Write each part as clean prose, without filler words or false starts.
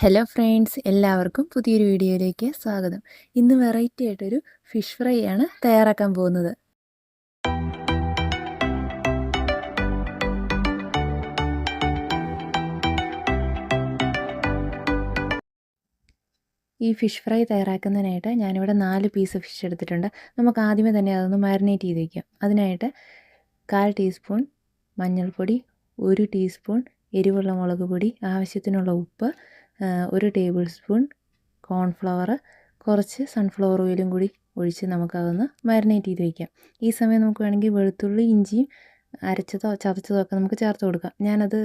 Hello friends, എല്ലാവർക്കും പുതിയൊരു വീഡിയോയിലേക്ക് സ്വാഗതം. ഇന്ന് വെറൈറ്റി ആയിട്ടൊരു ഫിഷ് ഫ്രൈ ആണ് തയ്യാറാക്കാൻ പോകുന്നത്. ഈ ഫിഷ് ഫ്രൈ തയ്യാറാക്കുന്നതിനായിട്ട് ഞാനിവിടെ 4 പീസ് ഫിഷ് എടുത്തിട്ടുണ്ട്. നമുക്ക് ആദ്യമേ തന്നെ അതൊന്ന് മാരിനേറ്റ് ചെയ്ത് വയ്ക്കാം. അതിനായിട്ട് 1/4 ടീസ്പൂൺ മഞ്ഞൾപ്പൊടി, 1 ടീസ്പൂൺ എരിവുള്ള മുളക് പൊടി, ആവശ്യത്തിനുള്ള ഉപ്പ്, 1 ടേബിൾ സ്പൂൺ കോൺഫ്ലവർ, കുറച്ച് സൺഫ്ലവർ ഓയിലും കൂടി ഒഴിച്ച് നമുക്കതൊന്ന് മാരിനേറ്റ് ചെയ്ത് വയ്ക്കാം. ഈ സമയം നമുക്ക് വേണമെങ്കിൽ വെളുത്തുള്ളി, ഇഞ്ചിയും അരച്ചതോ ചതച്ചതോ ഒക്കെ നമുക്ക് ചേർത്ത് കൊടുക്കാം. ഞാനത്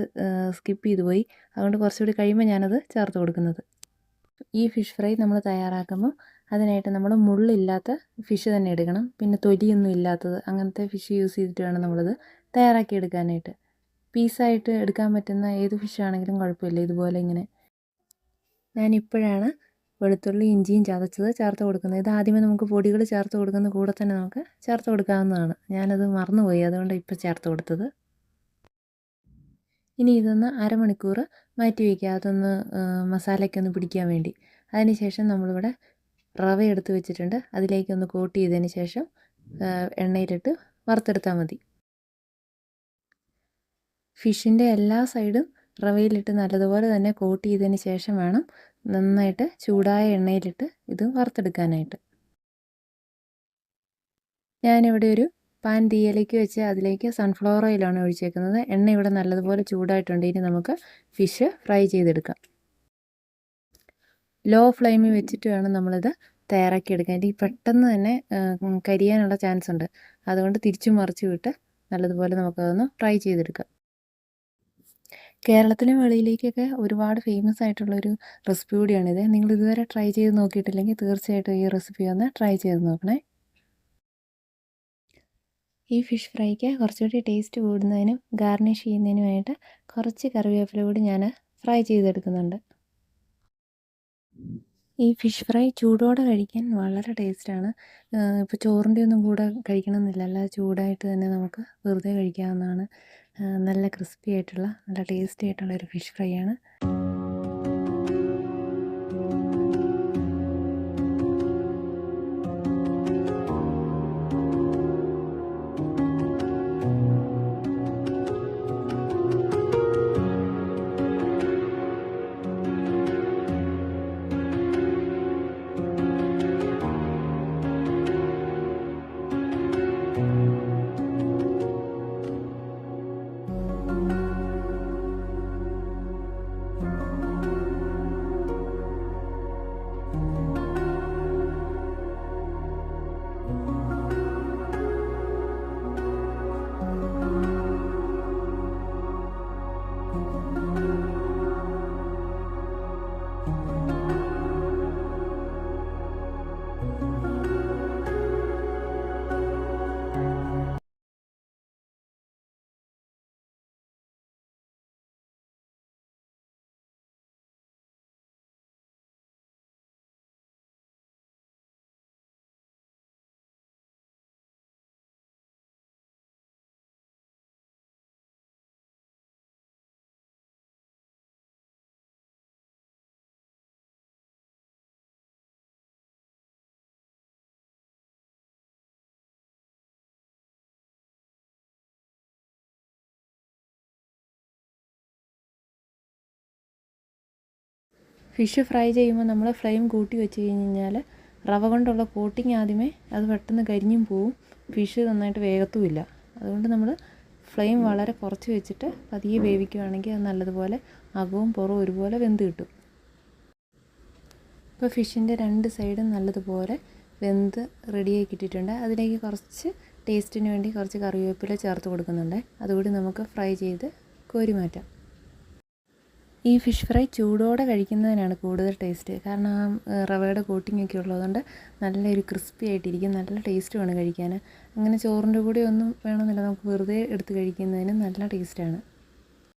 സ്കിപ്പ് ചെയ്ത് പോയി, അതുകൊണ്ട് കുറച്ചുകൂടി കഴിയുമ്പോൾ ഞാനത് ചേർത്ത് കൊടുക്കുന്നത്. ഈ ഫിഷ് ഫ്രൈ നമ്മൾ തയ്യാറാക്കുമ്പോൾ അതിനായിട്ട് നമ്മൾ മുള്ളില്ലാത്ത ഫിഷ് തന്നെ എടുക്കണം. പിന്നെ തൊലിയൊന്നും ഇല്ലാത്തത്, അങ്ങനത്തെ ഫിഷ് യൂസ് ചെയ്തിട്ട് വേണം നമ്മളത് തയ്യാറാക്കി എടുക്കാനായിട്ട്. പീസായിട്ട് എടുക്കാൻ പറ്റുന്ന ഏത് ഫിഷാണെങ്കിലും കുഴപ്പമില്ല. ഇതുപോലെ ഇങ്ങനെ ഞാനിപ്പോഴാണ് വെളുത്തുള്ളി ഇഞ്ചിയും ചതച്ചത് ചേർത്ത് കൊടുക്കുന്നത്. ഇത് ആദ്യമേ നമുക്ക് പൊടികൾ ചേർത്ത് കൊടുക്കുന്ന കൂടെ തന്നെ നമുക്ക് ചേർത്ത് കൊടുക്കാവുന്നതാണ്. ഞാനത് മറന്നുപോയി, അതുകൊണ്ട് ഇപ്പോൾ ചേർത്ത് കൊടുത്തത്. ഇനി ഇതൊന്ന് അരമണിക്കൂർ മാറ്റി വയ്ക്കുക, അതൊന്ന് മസാലയ്ക്കൊന്ന് പിടിക്കാൻ വേണ്ടി. അതിനുശേഷം നമ്മളിവിടെ റവ എടുത്ത് വെച്ചിട്ടുണ്ട്. അതിലേക്കൊന്ന് കോട്ട് ചെയ്തതിന് ശേഷം എണ്ണയിലിട്ട് വറുത്തെടുത്താൽ മതി. ഫിഷിൻ്റെ എല്ലാ സൈഡും റവയിലിട്ട് നല്ലതുപോലെ തന്നെ കോട്ട് ചെയ്തതിന് ശേഷം വേണം നന്നായിട്ട് ചൂടായ എണ്ണയിലിട്ട് ഇത് വറുത്തെടുക്കാനായിട്ട്. ഞാനിവിടെ ഒരു പാൻ തീയിലേക്ക് വെച്ച് അതിലേക്ക് സൺഫ്ലവർ ഓയിലാണ് ഒഴിച്ചേക്കുന്നത്. എണ്ണ ഇവിടെ നല്ലതുപോലെ ചൂടായിട്ടുണ്ട്. ഇനി നമുക്ക് ഫിഷ് ഫ്രൈ ചെയ്തെടുക്കാം. ലോ ഫ്ലെയിമിൽ വെച്ചിട്ട് വേണം നമ്മളിത് തയ്യാറാക്കിയെടുക്കാൻ. ഇത് പെട്ടെന്ന് തന്നെ കരിയാനുള്ള ചാൻസ് ഉണ്ട്. അതുകൊണ്ട് തിരിച്ചു മറിച്ച് വിട്ട് നല്ലതുപോലെ നമുക്കതൊന്ന് ഫ്രൈ ചെയ്തെടുക്കാം. കേരളത്തിലും വെളിയിലേക്കൊക്കെ ഒരുപാട് ഫേമസ് ആയിട്ടുള്ളൊരു റെസിപ്പി കൂടിയാണിത്. നിങ്ങൾ ഇതുവരെ ട്രൈ ചെയ്ത് നോക്കിയിട്ടില്ലെങ്കിൽ തീർച്ചയായിട്ടും ഈ റെസിപ്പി ഒന്ന് ട്രൈ ചെയ്ത് നോക്കണേ. ഈ ഫിഷ് ഫ്രൈക്ക് കുറച്ചുകൂടി ടേസ്റ്റ് കൂടുന്നതിനും ഗാർണിഷ് ചെയ്യുന്നതിനുമായിട്ട് കുറച്ച് കറിവേപ്പില കൂടി ഞാൻ ഫ്രൈ ചെയ്തെടുക്കുന്നുണ്ട്. ഈ ഫിഷ് ഫ്രൈ ചൂടോടെ കഴിക്കാൻ വളരെ ടേസ്റ്റാണ്. ഇപ്പോൾ ചോറിൻ്റെ ഒന്നും കൂടെ കഴിക്കണമെന്നില്ല, അല്ലാതെ ചൂടായിട്ട് തന്നെ നമുക്ക് വെറുതെ കഴിക്കാവുന്നതാണ്. നല്ല ക്രിസ്പി ആയിട്ടുള്ള നല്ല ടേസ്റ്റി ആയിട്ടുള്ള ഒരു ഫിഷ് ഫ്രൈ ആണ്. ഫിഷ് ഫ്രൈ ചെയ്യുമ്പോൾ നമ്മൾ ഫ്ലെയിം കൂട്ടി വെച്ച് കഴിഞ്ഞാൽ റവ കൊണ്ടുള്ള കോട്ടിങ് ആദ്യമേ അത് പെട്ടെന്ന് കരിഞ്ഞും പോവും, ഫിഷ് നന്നായിട്ട് വേഗത്തുമില്ല. അതുകൊണ്ട് നമ്മൾ ഫ്ലെയിം വളരെ കുറച്ച് വെച്ചിട്ട് പതിയെ വേവിക്കുകയാണെങ്കിൽ അത് നല്ലതുപോലെ അകവും പുറവും ഒരുപോലെ വെന്ത് കിട്ടും. ഇപ്പോൾ ഫിഷിൻ്റെ 2 സൈഡും നല്ലതുപോലെ വെന്ത് റെഡിയായി കിട്ടിയിട്ടുണ്ട്. അതിലേക്ക് കുറച്ച് ടേസ്റ്റിന് വേണ്ടി കുറച്ച് കറിവേപ്പില ചേർത്ത് കൊടുക്കുന്നുണ്ട്. അതുകൂടി നമുക്ക് ഫ്രൈ ചെയ്ത് കോരി മാറ്റാം. ഈ ഫിഷ് ഫ്രൈ ചൂടോടെ കഴിക്കുന്നതിനാണ് കൂടുതൽ ടേസ്റ്റ്. കാരണം ആ റവയുടെ കോട്ടിംഗ് ഒക്കെ ഉള്ളതുകൊണ്ട് നല്ലൊരു ക്രിസ്പി ആയിട്ടിരിക്കും, നല്ല ടേസ്റ്റുമാണ് കഴിക്കാൻ. അങ്ങനെ ചോറിൻ്റെ കൂടെ ഒന്നും വേണമെന്നില്ല, നമുക്ക് വെറുതെ എടുത്ത് കഴിക്കുന്നതിന് നല്ല ടേസ്റ്റാണ്.